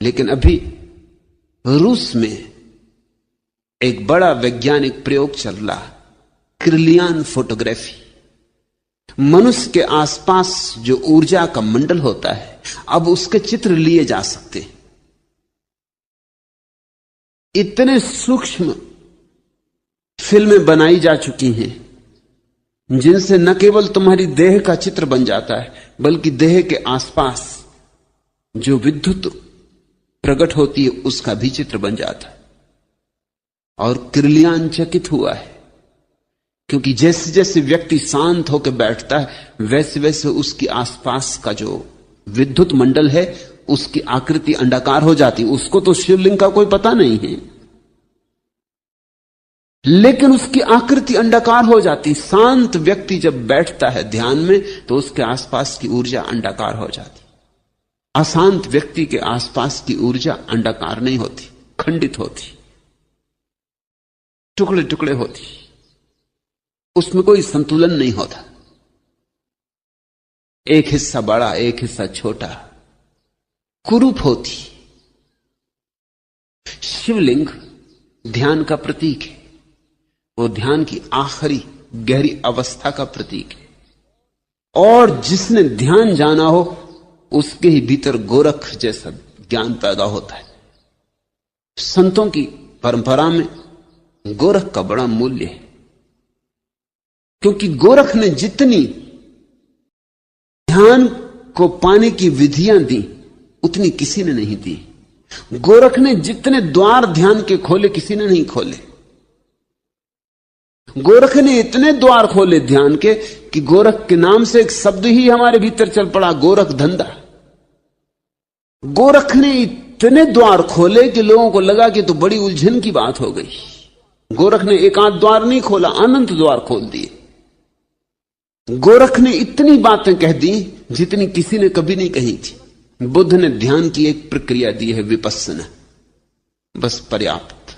लेकिन अभी रूस में एक बड़ा वैज्ञानिक प्रयोग चल रहा, क्रिलियन फोटोग्राफी। मनुष्य के आसपास जो ऊर्जा का मंडल होता है, अब उसके चित्र लिए जा सकते हैं। इतने सूक्ष्म फिल्में बनाई जा चुकी हैं जिनसे न केवल तुम्हारी देह का चित्र बन जाता है, बल्कि देह के आसपास जो विद्युत प्रकट होती है उसका भी चित्र बन जाता है। और क्रिलियन चकित हुआ है, क्योंकि जैसे जैसे व्यक्ति शांत होकर बैठता है वैसे वैसे उसके आसपास का जो विद्युत मंडल है उसकी आकृति अंडाकार हो जाती। उसको तो शिवलिंग का कोई पता नहीं है, लेकिन उसकी आकृति अंडाकार हो जाती। शांत व्यक्ति जब बैठता है ध्यान में तो उसके आसपास की ऊर्जा अंडाकार हो जाती। अशांत व्यक्ति के आसपास की ऊर्जा अंडाकार नहीं होती, खंडित होती, टुकड़े टुकड़े होती, उसमें कोई संतुलन नहीं होता। एक हिस्सा बड़ा, एक हिस्सा छोटा, कुरूप होती। शिवलिंग ध्यान का प्रतीक है, वो ध्यान की आखिरी गहरी अवस्था का प्रतीक है। और जिसने ध्यान जाना हो उसके ही भीतर गोरख जैसा ज्ञान पैदा होता है। संतों की परंपरा में गोरख का बड़ा मूल्य है, क्योंकि गोरख ने जितनी ध्यान को पाने की विधियां दी उतनी किसी ने नहीं दी। गोरख ने जितने द्वार ध्यान के खोले किसी ने नहीं खोले। गोरख ने इतने द्वार खोले ध्यान के कि गोरख के नाम से एक शब्द ही हमारे भीतर चल पड़ा, गोरख धंधा। गोरख ने इतने द्वार खोले कि लोगों को लगा कि तो बड़ी उलझन की बात हो गई। गोरख ने एक आध द्वार नहीं खोला, अनंत द्वार खोल दिए। गोरख ने इतनी बातें कह दी जितनी किसी ने कभी नहीं कही थी। बुद्ध ने ध्यान की एक प्रक्रिया दी है, विपस्सना, बस पर्याप्त।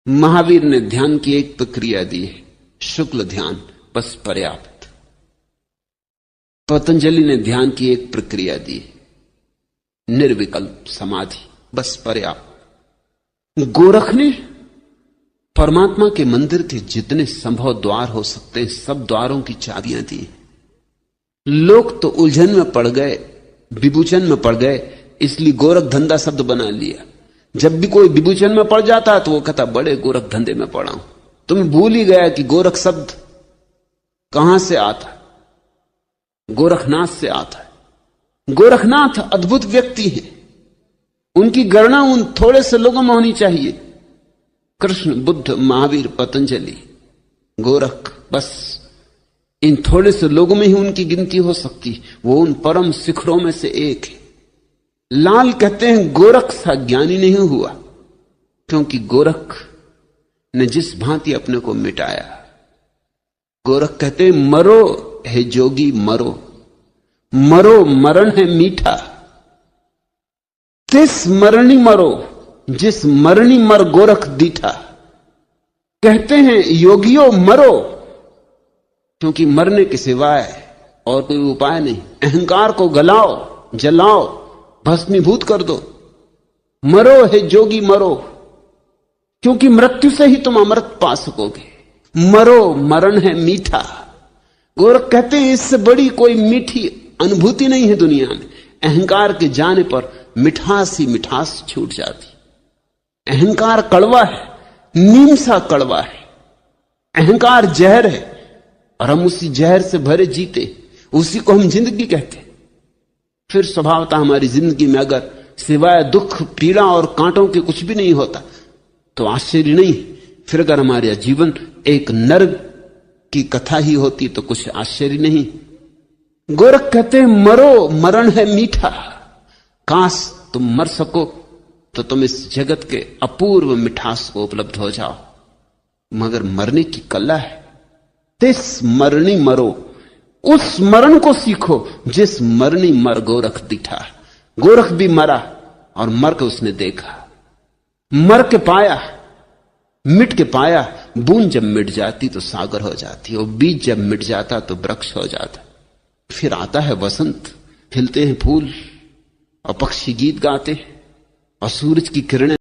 महावीर ने ध्यान की एक प्रक्रिया दी है, शुक्ल ध्यान, बस पर्याप्त। पतंजलि ने ध्यान की एक प्रक्रिया दी है, निर्विकल्प समाधि, बस पर्याप्त। गोरख ने परमात्मा के मंदिर के जितने संभव द्वार हो सकते हैं सब द्वारों की चाबियां दी। लोग तो उलझन में पड़ गए, विभूचन में पड़ गए, इसलिए गोरख धंधा शब्द बना लिया। जब भी कोई विभूचन में पड़ जाता तो वो कहता बड़े गोरख धंधे में पड़ा हूं। तुम्हें भूल ही गया कि गोरख शब्द कहां से आता है, गोरखनाथ से आता है। गोरखनाथ अद्भुत व्यक्ति है, उनकी गणना उन थोड़े से लोगों में होनी चाहिए। कृष्ण, बुद्ध, महावीर, पतंजलि, गोरख, बस इन थोड़े से लोगों में ही उनकी गिनती हो सकती। वो उन परम शिखरों में से एक है। लाल कहते हैं गोरख सा ज्ञानी नहीं हुआ, क्योंकि गोरख ने जिस भांति अपने को मिटाया। गोरख कहते हैं मरो है जोगी मरो, मरो मरण है मीठा, तिस मरणी मरो जिस मरणी मर गोरख दीठा। कहते हैं योगियों मरो, क्योंकि मरने के सिवाय और कोई उपाय नहीं। अहंकार को गलाओ, जलाओ, भस्मीभूत कर दो। मरो है जोगी मरो, क्योंकि मृत्यु से ही तुम अमृत पा सकोगे। मरो मरण है मीठा। गोरख कहते हैं इससे बड़ी कोई मीठी अनुभूति नहीं है दुनिया में। अहंकार के जाने पर मिठास ही मिठास छूट जाती। अहंकार कड़वा है, नीम सा कड़वा है। अहंकार जहर है और हम उसी जहर से भरे जीते, उसी को हम जिंदगी कहते हैं। फिर स्वभावतः हमारी जिंदगी में अगर सिवाय दुख, पीड़ा और कांटों के कुछ भी नहीं होता तो आश्चर्य नहीं। फिर अगर हमारा जीवन एक नर्क की कथा ही होती तो कुछ आश्चर्य नहीं। गोरख कहते हैं मरो मरण है मीठा। काश तुम मर सको तो तुम इस जगत के अपूर्व मिठास को उपलब्ध हो जाओ, मगर मरने की कला है। तिस मरणी मरो, उस मरण को सीखो जिस मरणी मर गोरख दिठा। गोरख भी मरा और मर के उसने देखा, मर के पाया, मिट के पाया। बूंद जब मिट जाती तो सागर हो जाती, और बीज जब मिट जाता तो वृक्ष हो जाता। फिर आता है वसंत, खिलते हैं फूल और पक्षी गीत गाते हैं और सूरज की किरणें